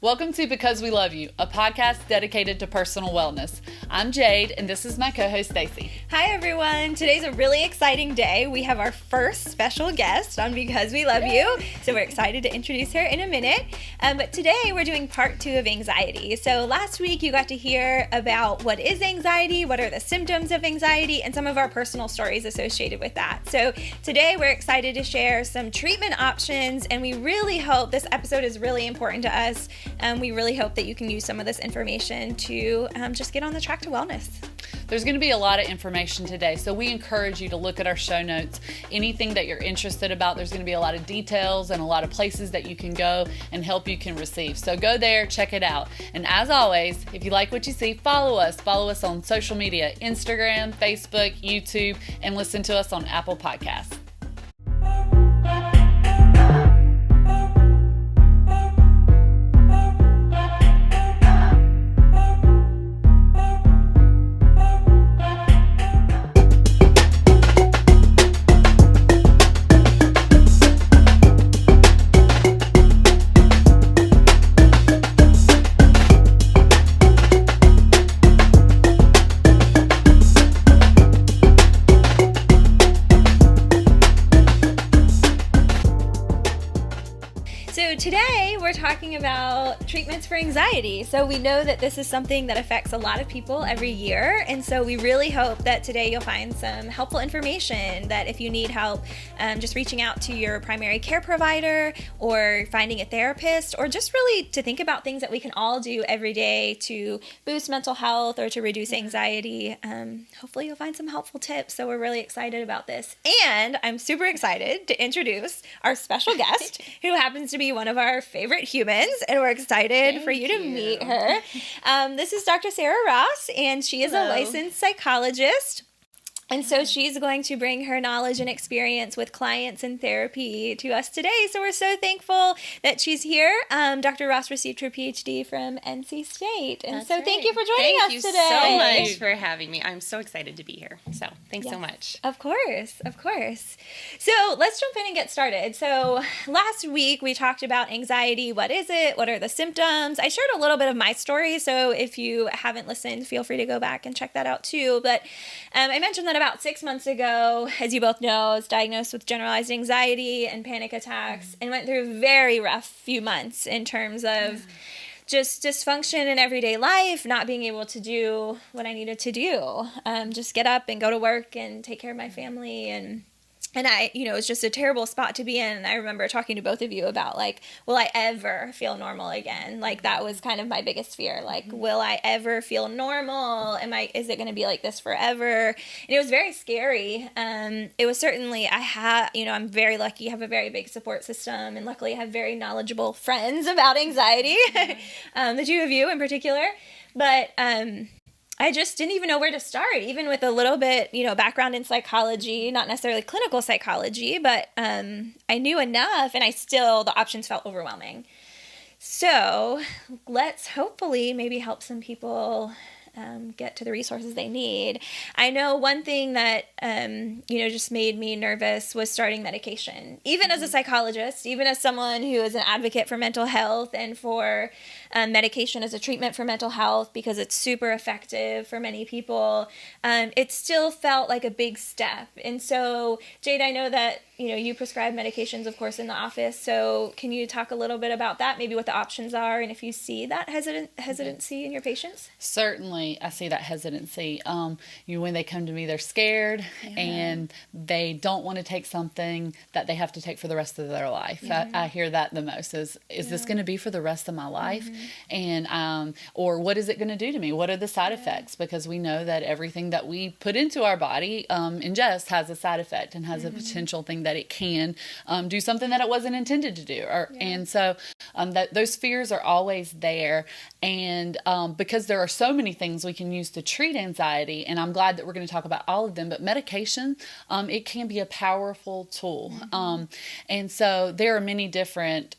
Welcome to Because We Love You, a podcast dedicated to personal wellness. I'm Jade, and this is my co-host, Stacy. Hi, everyone. Today's a really exciting day. We have our first special guest on Because We Love You, so we're excited to introduce her in a minute. But today, we're doing part 2 of anxiety. So last week, you got to hear about what is anxiety, what are the symptoms of anxiety, and some of our personal stories associated with that. So today, we're excited to share some treatment options, and we really hope this episode is really important to us. We really hope that you can use some of this information to just get on the track to wellness. There's going to be a lot of information today, so we encourage you to look at our show notes. Anything that you're interested about, there's going to be a lot of details and a lot of places that you can go and help you can receive. So go there, check it out. And as always, if you like what you see, follow us. Follow us on social media, Instagram, Facebook, YouTube, and listen to us on Apple Podcasts. Today, we're talking about treatments for anxiety. So we know that this is something that affects a lot of people every year. And so we really hope that today you'll find some helpful information that if you need help, just reaching out to your primary care provider or finding a therapist, or just really to think about things that we can all do every day to boost mental health or to reduce anxiety. Hopefully you'll find some helpful tips. So we're really excited about this. And I'm super excited to introduce our special guest who happens to be one of our favorite humans, and we're excited for you to meet her. This is Dr. Sarah Ross, and she is a licensed psychologist. And so she's going to bring her knowledge and experience with clients and thanerapi to us today. So we're so thankful that she's here. Dr. Ross received her PhD from NC State. And thank you for joining us today. Thank you so much for having me. I'm so excited to be here. So thanks so much. Of course. So let's jump in and get started. So last week we talked about anxiety. What is it? What are the symptoms? I shared a little bit of my story. So if you haven't listened, feel free to go back and check that out too. But I mentioned that about 6 months ago, as you both know, I was diagnosed with generalized anxiety and panic attacks and went through a very rough few months in terms of just dysfunction in everyday life, not being able to do what I needed to do. Just get up and go to work and take care of my family. And I, it was just a terrible spot to be in. And I remember talking to both of you about, will I ever feel normal again? That was kind of my biggest fear. Will I ever feel normal? Is it going to be like this forever? And it was very scary. It was certainly, I'm very lucky. I have a very big support system. And luckily I have very knowledgeable friends about anxiety, the two of you in particular. But, I just didn't even know where to start, even with a little bit, background in psychology, not necessarily clinical psychology, but I knew enough, and the options felt overwhelming. So let's hopefully maybe help some people get to the resources they need. I know one thing that, just made me nervous was starting medication. Even as a psychologist, even as someone who is an advocate for mental health and for medication as a treatment for mental health, because it's super effective for many people, it still felt like a big step. And so, Jade, I know that, you prescribe medications, of course, in the office. So can you talk a little bit about that, maybe what the options are, and if you see that hesitancy in your patients? Certainly, I see that hesitancy. When they come to me, they're scared and they don't want to take something that they have to take for the rest of their life. I hear that the most is this going to be for the rest of my life? And or what is it going to do to me? What are the side effects? Because we know that everything that we put into our body ingest has a side effect and has a potential thing that it can do something that it wasn't intended to do. And so that those fears are always there. And because there are so many things we can use to treat anxiety, and I'm glad that we're going to talk about all of them, but medication, it can be a powerful tool. And so there are many different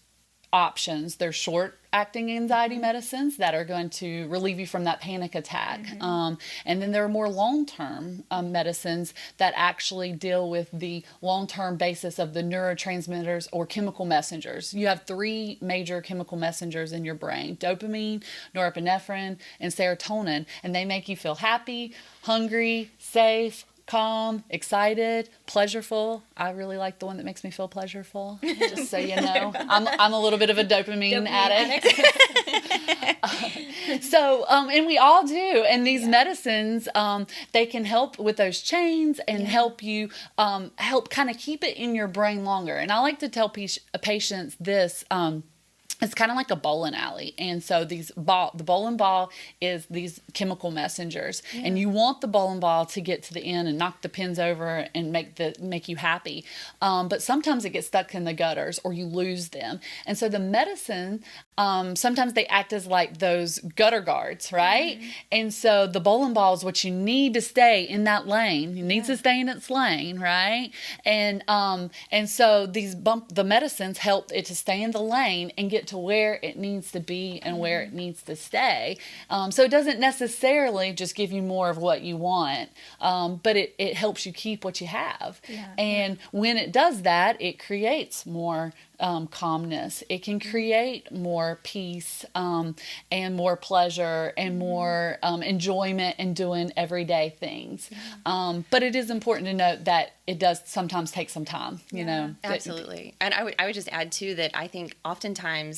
options. There's short acting anxiety medicines that are going to relieve you from that panic attack. And then there are more long-term medicines that actually deal with the long-term basis of the neurotransmitters or chemical messengers. You have 3 major chemical messengers in your brain: dopamine, norepinephrine, and serotonin. And they make you feel happy, hungry, safe, calm, excited, pleasureful. I really like the one that makes me feel pleasureful, just so you know. I'm a little bit of a dopamine addict. And we all do. And these medicines, they can help with those chains and help you, help kind of keep it in your brain longer. And I like to tell patients this, it's kind of like a bowling alley. And so the bowling ball is these chemical messengers. And you want the bowling ball to get to the end and knock the pins over and make you happy. But sometimes it gets stuck in the gutters or you lose them. And so the medicine, sometimes they act as like those gutter guards, right? And so the bowling ball is what you need to stay in that lane. It needs to stay in its lane, right? And so the medicines help it to stay in the lane and get to where it needs to be and where it needs to stay. So it doesn't necessarily just give you more of what you want, but it helps you keep what you have. And when it does that, it creates more calmness. It can create more peace and more pleasure and more enjoyment in doing everyday things. But it is important to note that it does sometimes take some time, you know. Absolutely. And I would just add too that I think oftentimes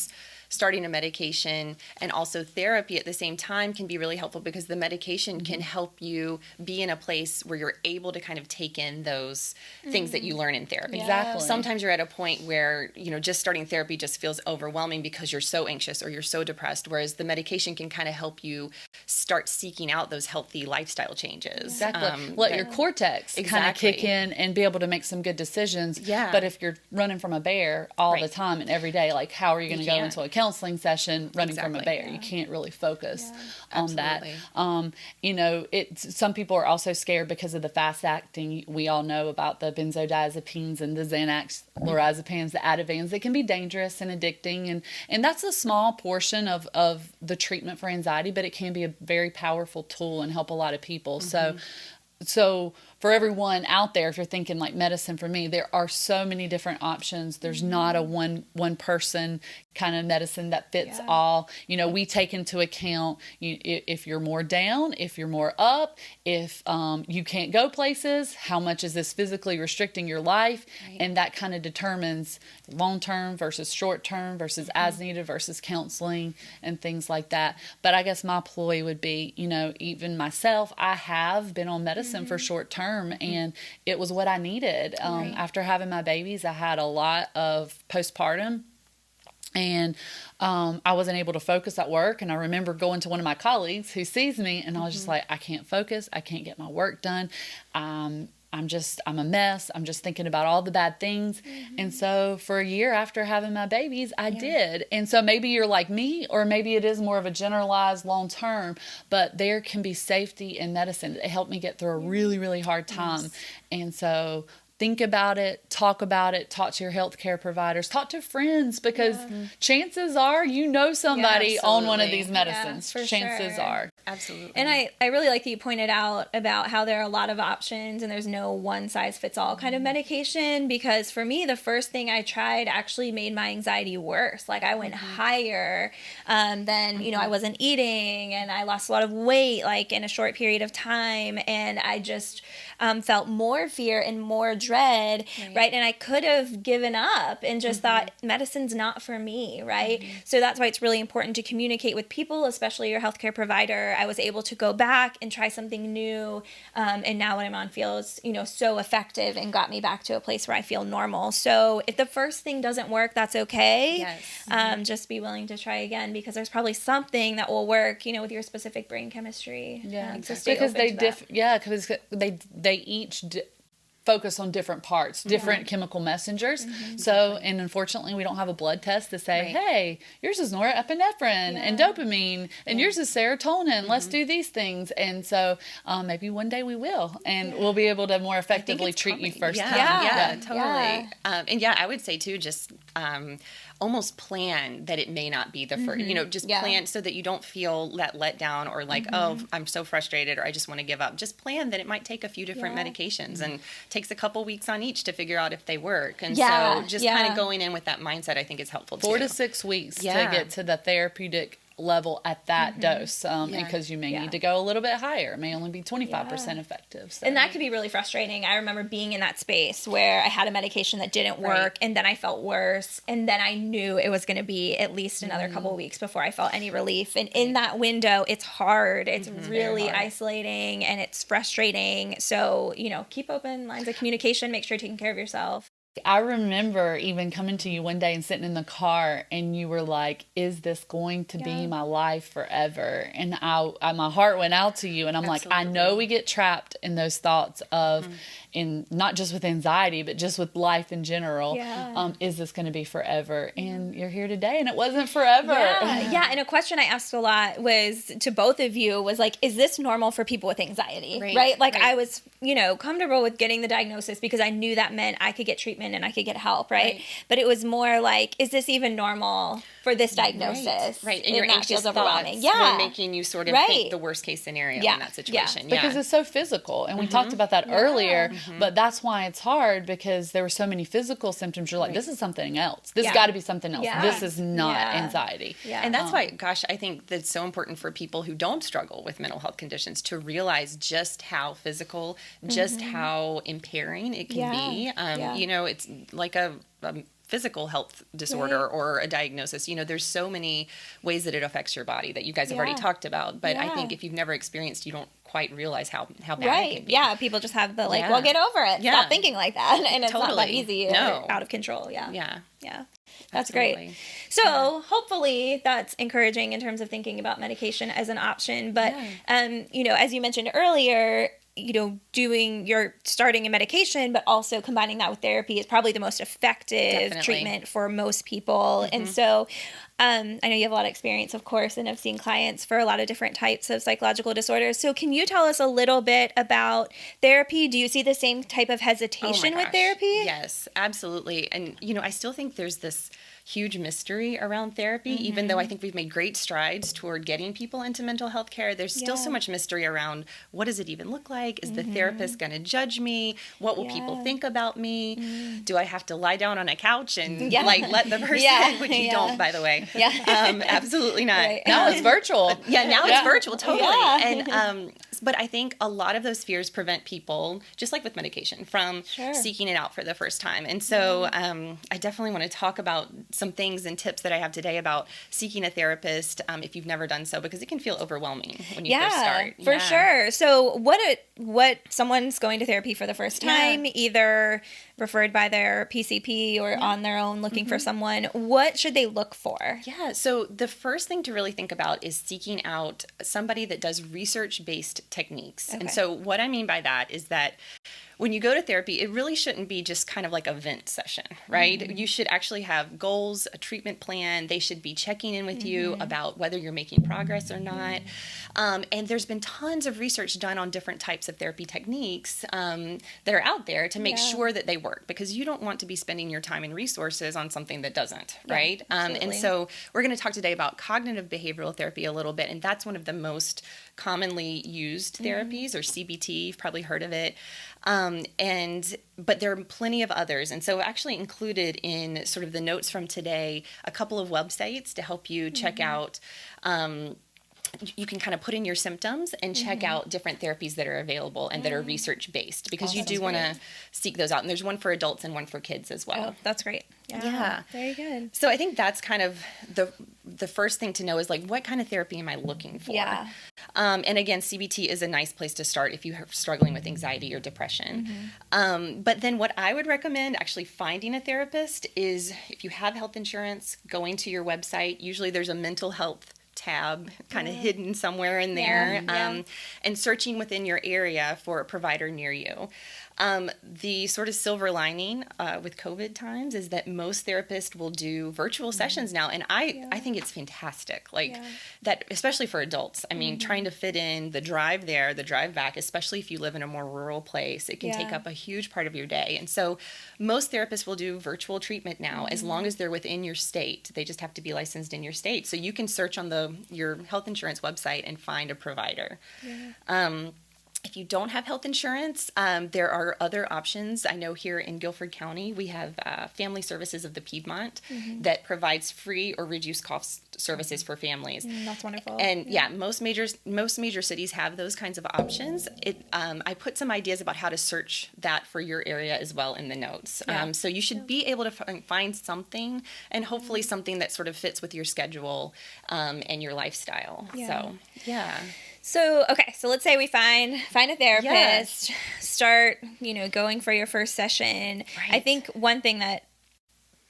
starting a medication and also therapy at the same time can be really helpful, because the medication can help you be in a place where you're able to kind of take in those things that you learn in therapy. Exactly. Sometimes you're at a point where, you know, just starting therapy just feels overwhelming because you're so anxious or you're so depressed, whereas the medication can kind of help you start seeking out those healthy lifestyle changes. Exactly. Let your cortex kind of kick in and be able to make some good decisions. But if you're running from a bear all the time and every day, like, how are you going to go into a counseling session running from a bear? You can't really focus on that. You know, some people are also scared because of the fast acting. We all know about the benzodiazepines and the Xanax, lorazepams, the Ativans. They can be dangerous and addicting, and that's a small portion of the treatment for anxiety, but it can be a very powerful tool and help a lot of people. So for everyone out there, if you're thinking like medicine for me, there are so many different options. There's not a one person kind of medicine that fits all. You know, we take into account if you're more down, if you're more up, if you can't go places, how much is this physically restricting your life? And that kind of determines long-term versus short-term versus as needed versus counseling and things like that. But I guess my ploy would be, you know, even myself, I have been on medicine for short-term, and it was what I needed. After having my babies, I had a lot of postpartum, and I wasn't able to focus at work. And I remember going to one of my colleagues who sees me, and I was just like, I can't focus. I can't get my work done. I'm a mess. I'm just thinking about all the bad things. And so for a year after having my babies, I did. And so maybe you're like me, or maybe it is more of a generalized long term, but there can be safety in medicine. It helped me get through a really, really hard time. And so think about it, talk to your healthcare providers, talk to friends, because chances are you know somebody on one of these medicines. Chances are. Absolutely. And I really like that you pointed out about how there are a lot of options and there's no one size fits all kind of medication, because for me, the first thing I tried actually made my anxiety worse. Like I went higher than, you know, I wasn't eating, and I lost a lot of weight like in a short period of time, and I just felt more fear and more dread, right? And I could have given up and just thought medicine's not for me, right? So that's why it's really important to communicate with people, especially your healthcare provider. I was able to go back and try something new, and now what I'm on feels, you know, so effective and got me back to a place where I feel normal. So if the first thing doesn't work, that's okay. Just be willing to try again, because there's probably something that will work, you know, with your specific brain chemistry. Because they each focus on different parts, different chemical messengers. So, and unfortunately, we don't have a blood test to say, hey, yours is norepinephrine and dopamine, and yours is serotonin. Let's do these things. And so maybe one day we will, and we'll be able to more effectively treat you first time. Totally. And I would say too, just almost plan that it may not be the first, just plan so that you don't feel that let down or like, oh, I'm so frustrated or I just want to give up. Just plan that it might take a few different medications and takes a couple weeks on each to figure out if they work. And so just kind of going in with that mindset, I think is helpful 4 to 6 weeks to get to the therapeutic level at that dose, because you may need to go a little bit higher. It may only be 25% effective. So. And that could be really frustrating. I remember being in that space where I had a medication that didn't work, and then I felt worse, and then I knew it was going to be at least another couple of weeks before I felt any relief. And in that window, it's hard. It's really isolating, and it's frustrating. So, keep open lines of communication. Make sure you're taking care of yourself. I remember even coming to you one day and sitting in the car, and you were like, is this going to be my life forever? And my heart went out to you, and I'm like, I know we get trapped in those thoughts of, in not just with anxiety, but just with life in general. Is this going to be forever? And you're here today, and it wasn't forever. And a question I asked a lot was to both of you was like, is this normal for people with anxiety? Right? Like I was, comfortable with getting the diagnosis because I knew that meant I could get treatment and I could get help, right? But it was more like, is this even normal for this diagnosis? Right. And your anxious thoughts were making you sort of think the worst case scenario in that situation. Because it's so physical. And we talked about that earlier, but that's why it's hard, because there were so many physical symptoms. You're like, this is something else. This got to be something else. This is not anxiety. And that's why, gosh, I think that's so important for people who don't struggle with mental health conditions to realize just how physical, just how impairing it can be. It's like a physical health disorder or a diagnosis. There's so many ways that it affects your body that you guys have already talked about. But I think if you've never experienced, you don't quite realize how bad it can be. Yeah, people just have the well, get over it. Stop thinking like that. And it's not that easy. Out of control. Yeah. That's great. So hopefully that's encouraging in terms of thinking about medication as an option. But, as you mentioned earlier, you're starting a medication, but also combining that with therapy is probably the most effective treatment for most people. And so I know you have a lot of experience, of course, and have seen clients for a lot of different types of psychological disorders. So can you tell us a little bit about therapy? Do you see the same type of hesitation with therapy? Yes, absolutely. And, I still think there's this huge mystery around therapy, even though I think we've made great strides toward getting people into mental health care. There's still so much mystery around what does it even look like? Is the therapist going to judge me? What will people think about me? Do I have to lie down on a couch and let the person in? Which you don't, by the way. Absolutely not. Right. Now it's virtual. Now it's virtual, totally. And but I think a lot of those fears prevent people, just like with medication, from seeking it out for the first time. And so I definitely want to talk about some things and tips that I have today about seeking a therapist if you've never done so, because it can feel overwhelming when you first start. For sure. So what someone's going to therapy for the first time, either referred by their PCP or on their own looking for someone, what should they look for? So the first thing to really think about is seeking out somebody that does research-based techniques. And so what I mean by that is that when you go to therapy, it really shouldn't be just kind of like a vent session, right? You should actually have goals, a treatment plan. They should be checking in with you about whether you're making progress or not. And there's been tons of research done on different types of therapy techniques that are out there to make sure that they work, because you don't want to be spending your time and resources on something that doesn't, right? And so we're going to talk today about cognitive behavioral therapy a little bit, and that's one of the most commonly used therapies, or CBT. You've probably heard of it. But there are plenty of others. And so actually included in sort of the notes from today, a couple of websites to help you check out, you can kind of put in your symptoms and check out different therapies that are available and that are research-based, because you do want to seek those out. And there's one for adults and one for kids as well. Oh, that's great. Yeah. Very good. So I think that's kind of the first thing to know is, like, what kind of therapy am I looking for? And again, CBT is a nice place to start if you're struggling with anxiety or depression. But then what I would recommend actually finding a therapist is, if you have health insurance, going to your website. Usually there's a mental health tab kind of hidden somewhere in there, and searching within your area for a provider near you. The sort of silver lining with COVID times is that most therapists will do virtual sessions now, and I think it's fantastic. Like that, especially for adults. I mean, trying to fit in the drive there, the drive back, especially if you live in a more rural place, it can take up a huge part of your day. And so most therapists will do virtual treatment now, as long as they're within your state. They just have to be licensed in your state. So you can search on your health insurance website and find a provider. If you don't have health insurance, there are other options. I know here in Guilford County, we have Family Services of the Piedmont that provides free or reduced cost services for families. That's wonderful. And most major cities have those kinds of options. I put some ideas about how to search that for your area as well in the notes. So you should be able to find something, and hopefully something that sort of fits with your schedule and your lifestyle. So, okay, so let's say we find a therapist, start, going for your first session. Right. I think one thing that,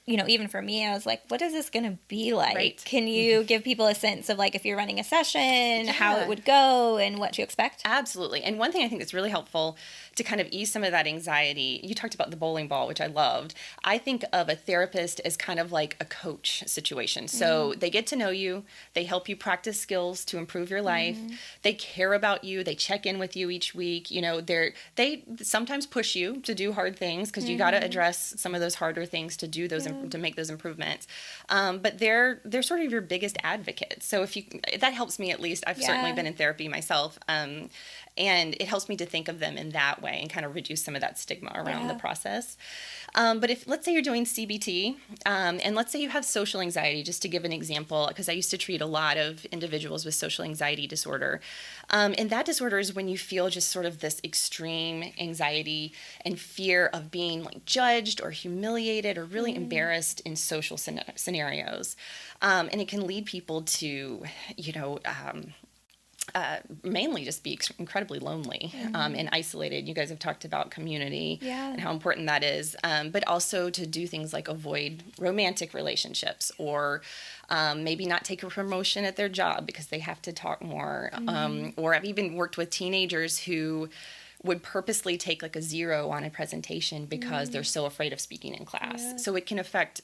even for me, I was like, what is this going to be like? Right. Can you give people a sense of, like, if you're running a session, how it would go and what to expect? Absolutely. And one thing I think that's really helpful to kind of ease some of that anxiety, you talked about the bowling ball, which I loved. I think of a therapist as kind of like a coach situation. So they get to know you, they help you practice skills to improve your life, they care about you, they check in with you each week. They sometimes push you to do hard things because you got to address some of those harder things to do those to make those improvements. But they're sort of your biggest advocates. So that helps me, at least. I've certainly been in therapy myself. And it helps me to think of them in that way and kind of reduce some of that stigma around the process. But if, let's say you're doing CBT, and let's say you have social anxiety, just to give an example, because I used to treat a lot of individuals with social anxiety disorder. And that disorder is when you feel just sort of this extreme anxiety and fear of being like judged or humiliated or really embarrassed in social scenarios. And it can lead people to, mainly just be incredibly lonely and isolated. You guys have talked about community and how important that is, but also to do things like avoid romantic relationships or maybe not take a promotion at their job because they have to talk more. Or I've even worked with teenagers who would purposely take like a 0 on a presentation because they're so afraid of speaking in class. So it can affect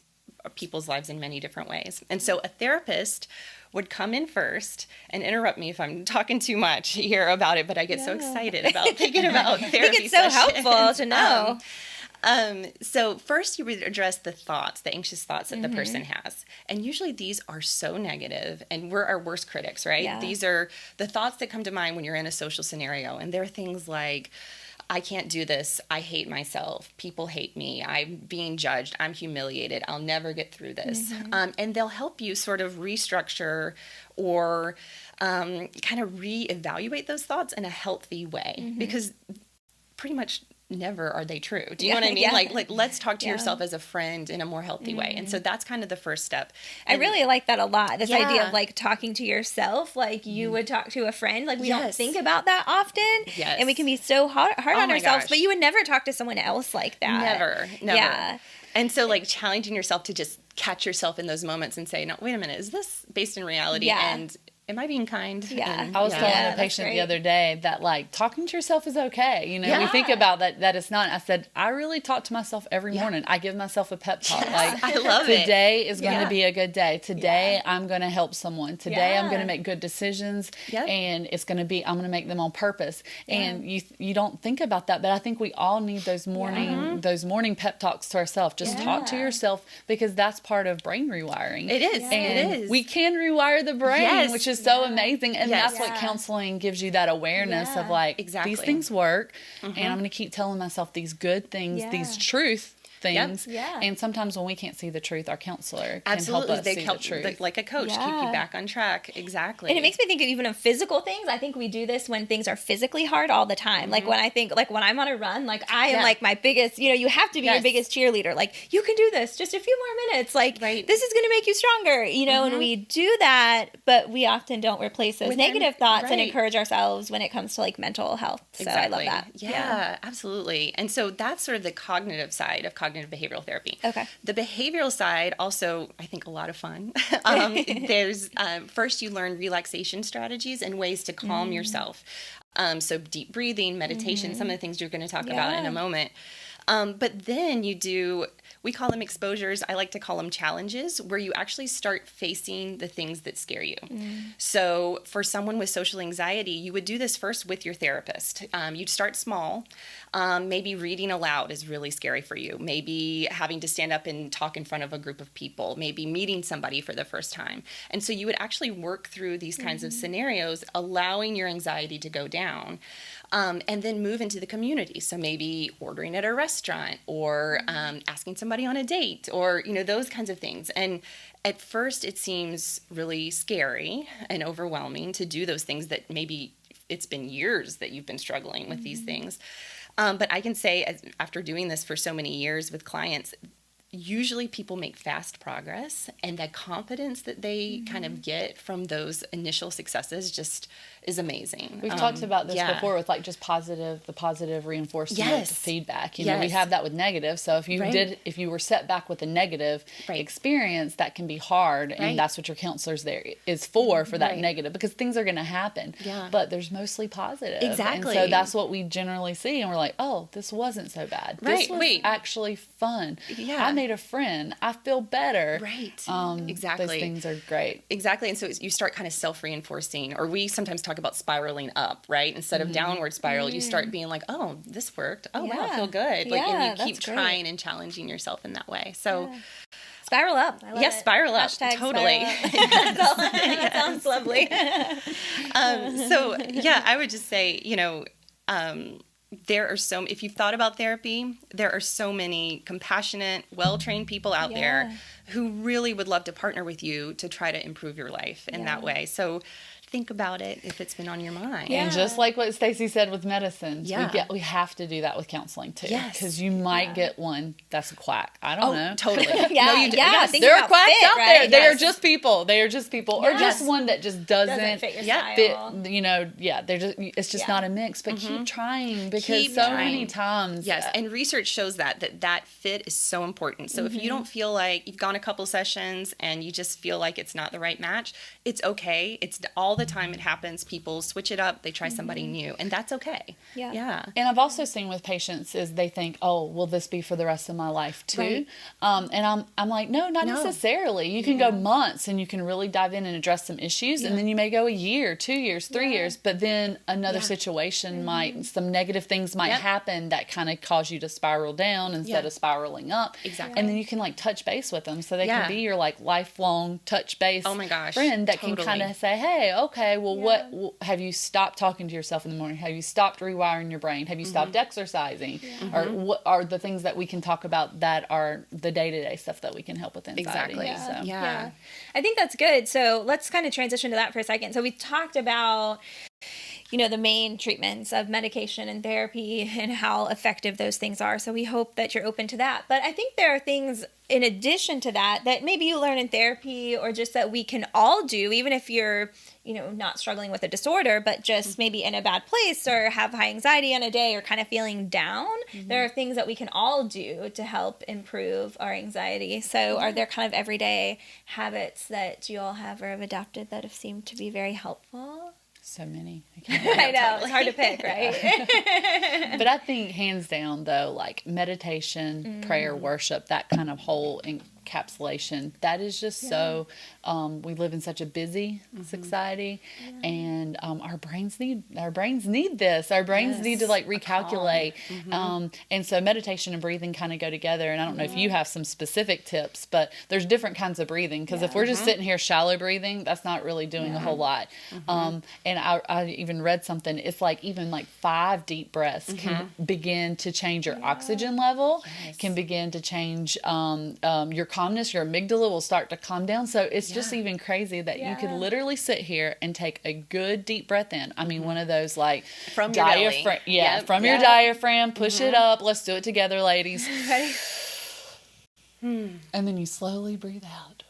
people's lives in many different ways. And so a therapist would come in first and interrupt me if I'm talking too much here about it, but I get so excited about thinking about therapy I think it's so sessions. helpful to know. So first you would address the anxious thoughts that the person has. And usually these are so negative, and we're our worst critics, right? Yeah. These are the thoughts that come to mind when you're in a social scenario. And they're things like, I can't do this. I hate myself. People hate me. I'm being judged. I'm humiliated. I'll never get through this. And they'll help you sort of restructure or kind of reevaluate those thoughts in a healthy way, because pretty much never are they true. Do you know what I mean? Like let's talk to yourself as a friend in a more healthy way. And so that's kind of the first step. I really like that a lot. This idea of like talking to yourself, like you would talk to a friend. Like we don't think about that often. And we can be so hard on ourselves, but you would never talk to someone else like that. Never. Yeah. And so like challenging yourself to just catch yourself in those moments and say, no, wait a minute, is this based in reality? And am I being kind? Yeah. I was telling a patient the other day that like talking to yourself is okay. We think about that it's not. I said, I really talk to myself every morning. I give myself a pep talk. Like I love it. Today is going to be a good day. Today I'm going to help someone. Today I'm going to make good decisions and I'm going to make them on purpose. And you don't think about that, but I think we all need those morning pep talks to ourselves. Just talk to yourself, because that's part of brain rewiring. It is. And it is. we can rewire the brain, which is so amazing. And Yes. that's what counseling gives you, that awareness of like, these things work. And I'm going to keep telling myself these good things, these truth things. And sometimes when we can't see the truth, our counselor can help us see the truth. Like a coach, keep you back on track. Exactly. And it makes me think of even of physical things. I think we do this when things are physically hard all the time. Like when I think, like when I'm on a run, like I am like my biggest, you have to be your biggest cheerleader. Like you can do this, just a few more minutes. Like this is going to make you stronger, and we do that, but we often don't replace those negative thoughts and encourage ourselves when it comes to like mental health. So I love that. Yeah, absolutely. And so that's sort of the cognitive side of cognitive cognitive behavioral therapy. Okay. The behavioral side, also, I think, a lot of fun. There's first you learn relaxation strategies and ways to calm yourself. So deep breathing, meditation, some of the things you're going to talk about in a moment. But then you do, we call them exposures. I like to call them challenges, where you actually start facing the things that scare you. So for someone with social anxiety, you would do this first with your therapist. You'd start small. Maybe reading aloud is really scary for you. Maybe having to stand up and talk in front of a group of people. Maybe meeting somebody for the first time. And so you would actually work through these kinds of scenarios, allowing your anxiety to go down. And then move into the community. So maybe ordering at a restaurant or asking somebody on a date or, those kinds of things. And at first it seems really scary and overwhelming to do those things that maybe it's been years that you've been struggling with these things. But I can say, after doing this for so many years with clients, usually people make fast progress, and the confidence that they kind of get from those initial successes just is amazing. We've talked about this before with just the positive reinforcement feedback. We have that with negative. So if you were set back with a negative experience, that can be hard, and that's what your counselor's there is for that negative, because things are going to happen. Yeah. But there's mostly positive. Exactly. And so that's what we generally see, and we're like, oh, this wasn't so bad. This was actually fun. Yeah. I made a friend. I feel better. Right. Exactly. Those things are great. Exactly. And so you start kind of self-reinforcing, or we sometimes talk about spiraling up, right? Instead of downward spiral, you start being like, oh, this worked. Oh, wow, I feel good. And you keep trying and challenging yourself in that way. So spiral up. I love it. Spiral up. Hashtag totally. Spiral up. That sounds lovely. I would just say, there are if you've thought about therapy, there are so many compassionate, well-trained people out there who really would love to partner with you to try to improve your life in that way. So think about it if it's been on your mind. And just like what Stacey said with medicine, we have to do that with counseling too. Because you might get one that's a quack. I don't know. Totally. There are quacks out there. They are just people. Or just one that just doesn't fit your style. They're just, it's just not a mix. But keep trying, because many times. Yes, and research shows that fit is so important. So if you don't feel like you've gone a couple sessions and you just feel like it's not the right match, it's okay. It's all the time it happens. People switch it up. They try somebody new, and that's okay. Yeah. And I've also seen with patients is they think, oh, will this be for the rest of my life too? Right. And I'm like, no, not necessarily. You can go months and you can really dive in and address some issues, and then you may go a year, 2 years, 3 years, but then another situation some negative things might happen that kind of cause you to spiral down instead of spiraling up. Exactly. And then you can touch base with them, so they can be your lifelong touch base friend that can kind of say, hey, okay, well, what have you stopped talking to yourself in the morning? Have you stopped rewiring your brain? Have you stopped exercising? Or what are the things that we can talk about that are the day-to-day stuff that we can help with anxiety? Exactly. I think that's good. So let's kind of transition to that for a second. So we talked about the main treatments of medication and therapy and how effective those things are. So we hope that you're open to that. But I think there are things in addition to that maybe you learn in therapy, or just that we can all do, even if you're, not struggling with a disorder, but just maybe in a bad place or have high anxiety on a day or kind of feeling down. There are things that we can all do to help improve our anxiety. So are there kind of everyday habits that you all have or have adopted that have seemed to be very helpful? So many. I know. It's hard to pick, right? But I think hands down, though, meditation, prayer, worship, that kind of whole encapsulation, that is just so, we live in such a busy society, and our brains need this. Our brains need to recalculate. And so meditation and breathing kind of go together. And I don't know if you have some specific tips, but there's different kinds of breathing, because if we're just sitting here shallow breathing, that's not really doing a whole lot. And I even read something, it's even 5 deep breaths can begin to change your oxygen level, can begin to change your calmness. Your amygdala will start to calm down. So it's just even crazy that you could literally sit here and take a good deep breath in. I mean, one of those from your diaphragm, from your diaphragm, push it up. Let's do it together, ladies. Ready? And then you slowly breathe out.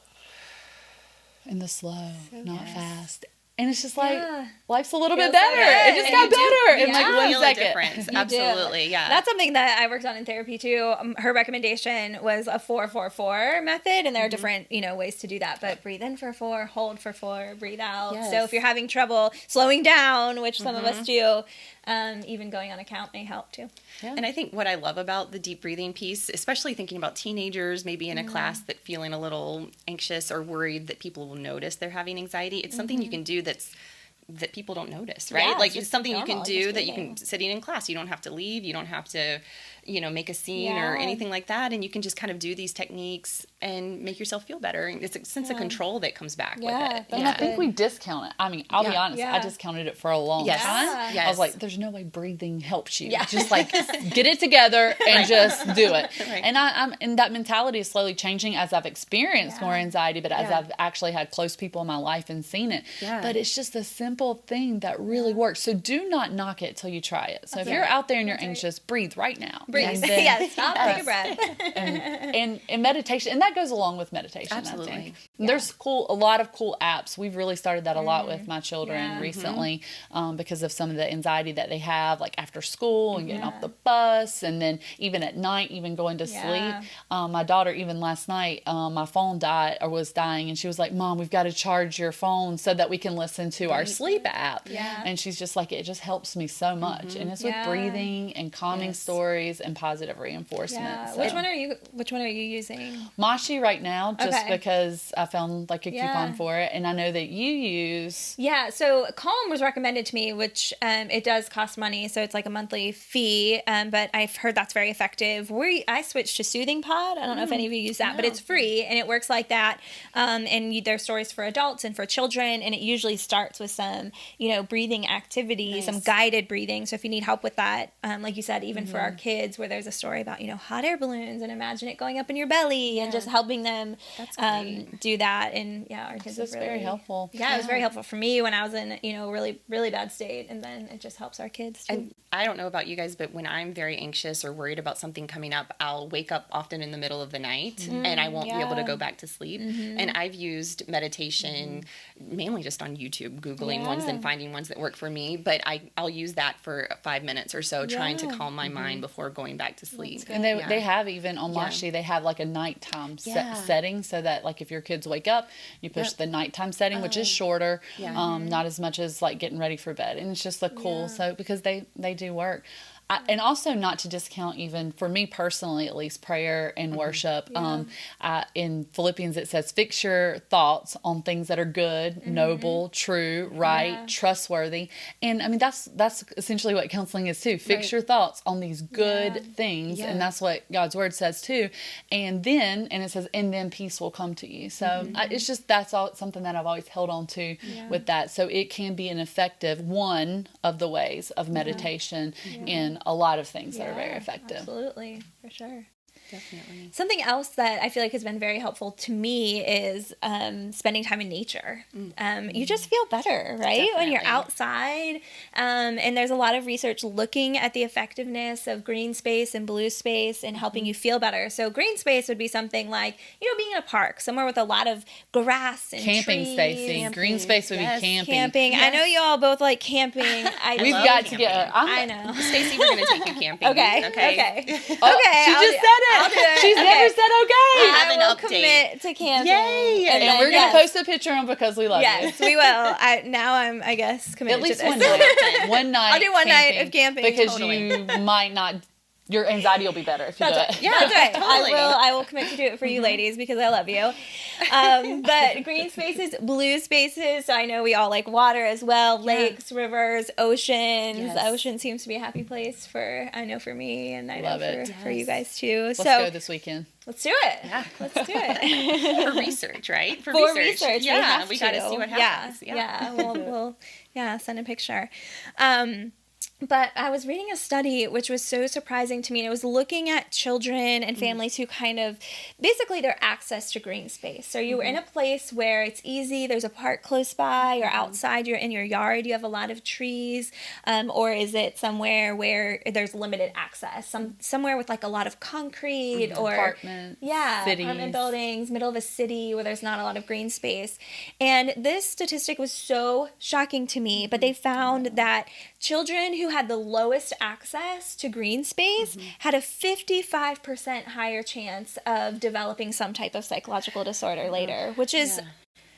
In the slow, not fast. And it's just like, Yeah. life's a little bit Feels so better. good. It just And got you do- better in yeah. like You 1 feel a second. difference. You do. Absolutely, yeah. That's something that I worked on in therapy too. Her recommendation was a 4-4-4 method, and there are different, ways to do that. But breathe in for 4, hold for 4, breathe out. Yes. So if you're having trouble slowing down, which some of us do, even going on a count may help too. Yeah. And I think what I love about the deep breathing piece, especially thinking about teenagers, maybe in a class that feeling a little anxious or worried that people will notice they're having anxiety, it's something you can do that people don't notice, right? Yeah, like it's it's just something you normal, can do just that you breathing. can sitting in class. You don't have to leave. You don't have to, make a scene or Yeah. anything like that. And you can just kind of do these techniques and make yourself feel better. And it's a sense of control that comes back Yeah, with it. And I think we discount it. I mean, I'll be Yeah. honest. Yeah. I discounted it for a long Yes. time. Yes. I was like, there's no way breathing helps you. Yeah. Just like get it together and just do it. Right. And and that mentality is slowly changing as I've experienced more anxiety, but as Yeah. I've actually had close people in my life and seen it. Yeah. But it's just a simple thing that really works. So do not knock it till you try it. So if you're out there and you're anxious, breathe right now. Breathe. And then- Yeah, stop, take a breath. and meditation, and that goes along with meditation. Absolutely. I think. There's a lot of cool apps. We've really started that a lot with my children Yeah. recently, because of some of the anxiety that they have, like after school and getting off the bus, and then even at night, even going to Yeah. sleep. My daughter, even last night, my phone died or was dying, and she was like, "Mom, we've got to charge your phone so that we can listen to our sleep app." Yeah. And she's just like, it just helps me so much, and it's with Yeah. breathing and calming Yes. stories and positive reinforcement. Yeah. So. Which one are you using? Mashi right now, just Okay. because I found like a Yeah. coupon for it, and I know that you use. Yeah, so Calm was recommended to me, which it does cost money, so it's like a monthly fee, but I've heard that's very effective. I switched to Soothing Pod. I don't know if any of you use that, but it's free, and it works like that. There's stories for adults and for children, and it usually starts with some, breathing activities, some guided breathing. So if you need help with that, like you said, even for our kids, where there's a story about, hot air balloons and imagine it going up in your belly and just helping them do that. And our kids It's have really very helpful. Yeah, it was very helpful for me when I was in, really, really bad state. And then it just helps our kids too. And I don't know about you guys, but when I'm very anxious or worried about something coming up, I'll wake up often in the middle of the night and I won't be able to go back to sleep. And I've used meditation mainly just on YouTube, Googling ones and finding ones that work for me. But I'll use that for 5 minutes or so, trying to calm my mind before going back to sleep. And they have even on Mashi, they have like a nighttime setting, so that like if your kids wake up, you push the nighttime setting, which is shorter, not as much as like getting ready for bed. And it's just cool. So because they do work. And also not to discount, even for me personally, at least, prayer and worship. In Philippians, it says, fix your thoughts on things that are good, noble, true, right, trustworthy. And I mean, that's essentially what counseling is too. Fix your thoughts on these good things. And that's what God's word says too. And it says, and then peace will come to you. So it's just, something that I've always held on to with that. So it can be an effective one of the ways of meditation in a lot of things that are very effective. Absolutely, for sure. Definitely. Something else that I feel like has been very helpful to me is spending time in nature. You just feel better, right? When you're outside. And there's a lot of research looking at the effectiveness of green space and blue space and helping you feel better. So green space would be something like, being in a park, somewhere with a lot of grass and camping, trees. Stacy. Green space would be camping. Camping. I know you all both like camping. We've got to get. I know. Stacey, we're going to take you camping. Okay. Okay. Okay. She I'll just do- said it. I'll do it. She's Okay. never said okay. have I an will update. commit to camping. Yay! And And then, we're going to post a picture on because we love Yes, you. we will. I'm, I guess, committed At least to this. one night. One night. I'll do one night of camping. Because Totally. you might not. Your anxiety will be better if you That's do right. it. Yeah, That's right. totally. I will commit to do it for you ladies because I love you. But green spaces, blue spaces. So I know we all like water as well. Lakes, rivers, oceans. Yes. The ocean seems to be a happy place for me, and I Love know it. for you guys too. Let's So go this weekend. let's do it. Yeah. Let's do it. For research, right? For research, we got to see what happens. Yeah, we'll send a picture. But I was reading a study which was so surprising to me, and it was looking at children and families who kind of, basically their access to green space. So you were in a place where it's easy, there's a park close by, or outside, you're in your yard, you have a lot of trees, or is it somewhere where there's limited access? Somewhere with like a lot of concrete or apartments, cities. Apartment buildings, middle of a city where there's not a lot of green space. And this statistic was so shocking to me, but they found that children who had the lowest access to green space had a 55% higher chance of developing some type of psychological disorder later, which is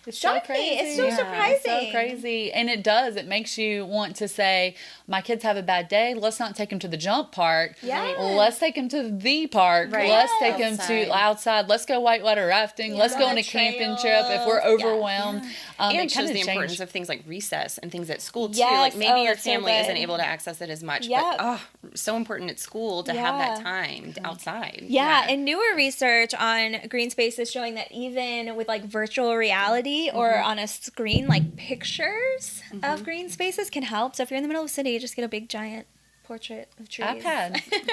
It's so shocking. crazy. It's so surprising. It's so crazy. And it does. It makes you want to say, my kids have a bad day. Let's not take them to the jump park. Yeah. Let's take them to the park. Right. Let's take them Outside. to outside. Let's go whitewater rafting. Yeah. Let's go On on a a camping trail. trip if we're overwhelmed. And It it shows kinda the importance changed. of things like recess and things at school too. Yes. Like maybe Oh, your that's so family good. isn't able to access it as much, Yep. but so important at school to have Yeah. that time outside. Yeah, and newer research on green spaces showing that even with like virtual reality or on a screen, like pictures of green spaces can help. So if you're in the middle of a city, just get a big giant portrait of trees. iPad.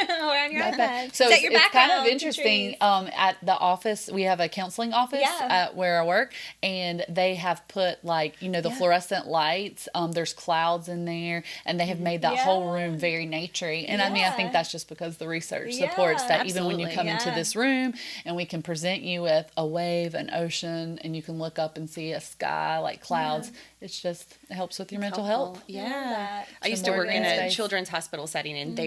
or on your iPad. So Set it's, your it's kind background of to interesting. trees. At the office, we have a counseling office Yeah. at where I work, and they have put like the fluorescent lights. There's clouds in there, and they have made that whole room very naturey. And I mean, I think that's just because the research supports that. Even when you absolutely. come into this room, and we can present you with a wave, an ocean, and you can look up and see a sky like clouds. It's just it helps with your mental health. Yeah. I used to more work in green a space. children's hospital setting, and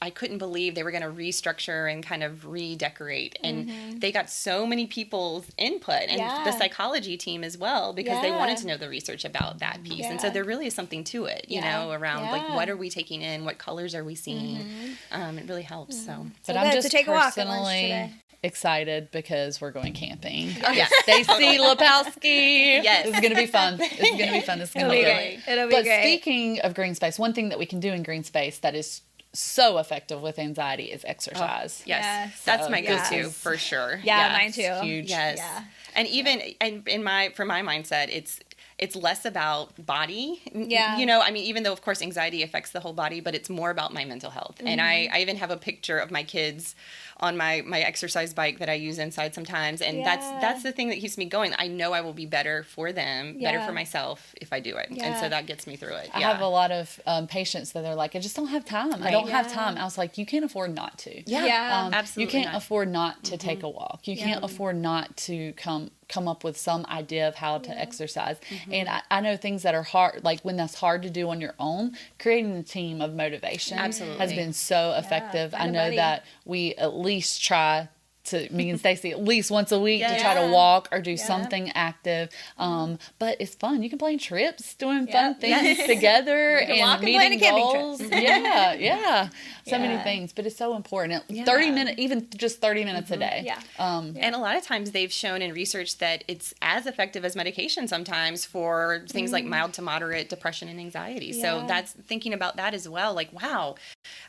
I couldn't believe they were going to restructure and kind of redecorate. And they got so many people's input and the psychology team as well, because they wanted to know the research about that piece. And so there really is something to it, you know, around like what are we taking in, what colors are we seeing. It really helps. So, But So I'm good just to take a walk at lunch personally today. excited because we're going camping. yeah. Stacy Lepowski. Yes. This is going to be fun. It's going to be fun. It's going It'll to be be great. It'll be But great. speaking of green space, one thing that we can do in green space that is so effective with anxiety is exercise. Yes. That's my Yes. go-to for sure. Yeah, mine too. It's huge. Yes. Yeah. And even and for my mindset, it's less about body. Yeah. You know, I mean, even though of course anxiety affects the whole body, but it's more about my mental health. And I even have a picture of my kids on my exercise bike that I use inside sometimes. And that's the thing that keeps me going. I know I will be better for them, better Yeah. for myself if I do it. Yeah. And so that gets me through it. I have a lot of patients that are like, I just don't have time. I don't have Yeah. time. I was like, you can't afford not to. Yeah. Absolutely You can't not. afford not to take a walk. You can't afford not to come up with some idea of how to exercise. And I know things that are hard, like when that's hard to do on your own, creating a team of motivation Absolutely. has been so effective. find I a know buddy. that we at least try to, me and Stacey, at least once a week to try Yeah. to walk or do something active. But it's fun. You can plan trips, doing fun things together, can and walk and meeting plan a camping trip. goals. Yeah. So many Yeah. things, but it's so important. 30 minutes, even just 30 minutes a day. Yeah. And a lot of times they've shown in research that it's as effective as medication sometimes for things like mild to moderate depression and anxiety. So Yeah. that's thinking about that as well. Like, wow,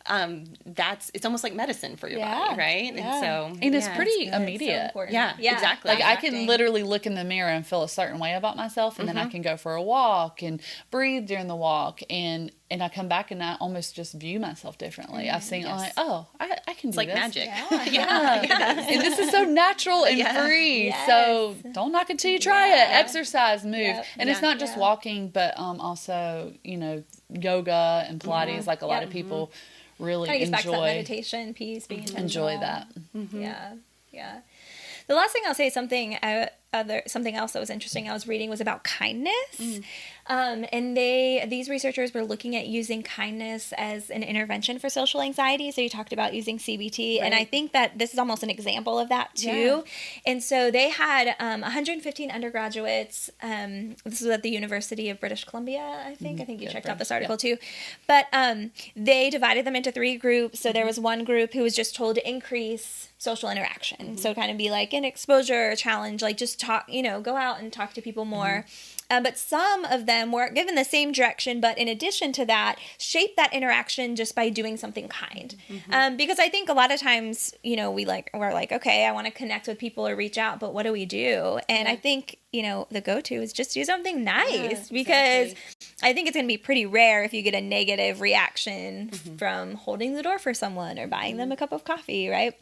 it's almost like medicine for your Yeah. body, right? Yeah. And so, And it's yeah, pretty So immediate. important. Yeah, exactly. Like I Exactly. can literally look in the mirror and feel a certain way about myself, and then I can go for a walk and breathe during the walk, and I come back and I almost just view myself differently. I've seen Yes. like, oh, I can It's do like this. magic. Yeah. And this is so natural and free. Yes. So don't knock it till you try it. Exercise, move. Yep. And it's Yeah. not just walking, but also, yoga and Pilates, like a lot of people really Kind of gets back to that enjoy meditation piece, being intentional. enjoy that. Yeah. The last thing I'll say, something else that was interesting I was reading was about kindness. And these researchers were looking at using kindness as an intervention for social anxiety. So you talked about using CBT, and I think that this is almost an example of that too. And so they had 115 undergraduates. This was at the University of British Columbia, I think. I think you checked out this article too. But they divided them into 3 groups. So there was one group who was just told to increase social interaction. So kind of be like an exposure challenge, like just talk, go out and talk to people more. But some of them were given the same direction, but in addition to that, shape that interaction just by doing something kind. Because I think a lot of times, we're like, okay, I want to connect with people or reach out, but what do we do? And I think, the go-to is just do something nice, because I think it's going to be pretty rare if you get a negative reaction from holding the door for someone or buying them a cup of coffee, right?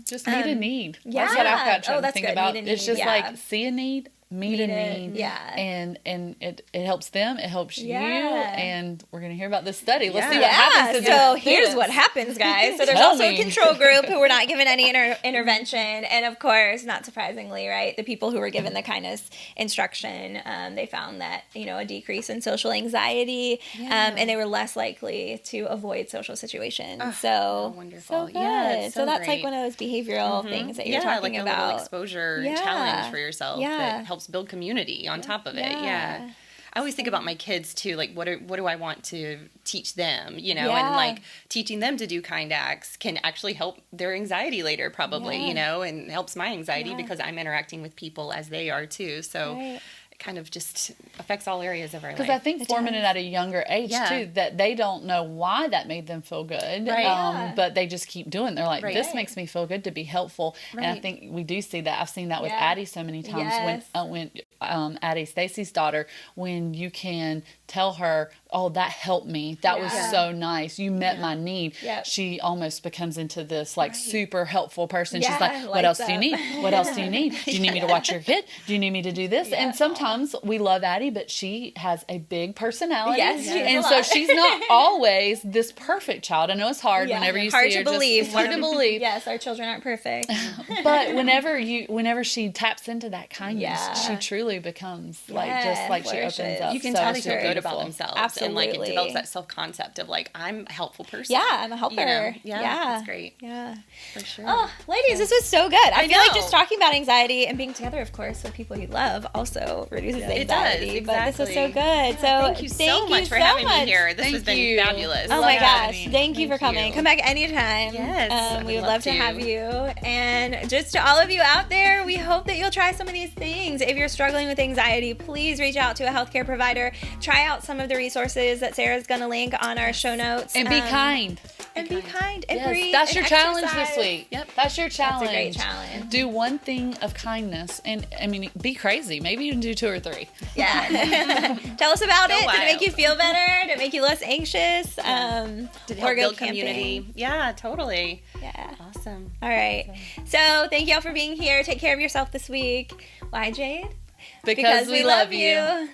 Just meet a need. yeah. That's what I've got to Oh, that's think good. about. Meet a It's need, just yeah. like see a need, meet a need. Yeah. And it helps them, it helps you, Yeah. and we're going to hear about this study. Let's see Yeah. what happens to So these here's students. what happens, guys. So there's Tell also me. a control group who were not given any intervention. And of course, not surprisingly, right, the people who were given the kindness instruction, they found that, a decrease in social anxiety, and they were less likely to avoid social situations. So wonderful. So good. Yeah, it's so that's like great. one of those behavioral things that you're talking like a about. little exposure Yeah. challenge for yourself Yeah. that helps build community on top of it. Yeah. I always think about my kids too, like what do I want to teach them, and like teaching them to do kind acts can actually help their anxiety later probably, and helps my anxiety because I'm interacting with people as they are too. So it kind of just affects all areas of our life. Because I think forming it at a younger age too, that they don't know why that made them feel good, but they just keep doing it. They're like, this makes me feel good to be helpful. And I think we do see that. I've seen that with Addie so many times when Addie, Stacy's daughter, when you can tell her, oh, that helped me. That was so nice. You met my need. She almost becomes into this like super helpful person. She's like, what else do you need? What else do you need? Do you need me to watch your kid? Do you need me to do this? And sometimes we love Addie, but she has a big personality. And so she's not always this perfect child. I know it's hard whenever you hard see her. to believe. Hard to believe. Yes, our children aren't perfect. But whenever she taps into that kindness, she truly becomes like just like she opens up. You can so tell they feel good beautiful. about themselves. Absolutely. And like it develops that self-concept of like, I'm a helpful person. Yeah, I'm a helper. Yeah, that's great. Yeah. For sure. Oh, ladies, this was so good. I feel like know. just talking about anxiety and being together, of course, with people you love also reduces anxiety. It does, exactly. But this was so good. So thank you so much for having me here. This has been fabulous. Oh my having gosh. me. Thank you for coming. Come back anytime. Yes. We would love to have you. And just to all of you out there, we hope that you'll try some of these things. If you're struggling with anxiety, please reach out to a healthcare provider. Try out some of the resources that Sarah's going to link on our show notes. And be kind. And be kind. And Yes, breathe. that's and your challenge exercise. this week. Yep. That's your challenge. That's a great challenge. Do one thing of kindness, and I mean, be crazy. Maybe you can do 2 or 3. Yeah. Tell us about it. Did it wild. make you feel better? Did it make you less anxious? Did it help build community? Yeah, totally. Yeah. Awesome. All right. So thank y'all for being here. Take care of yourself this week. Why, Jade? Because we love you.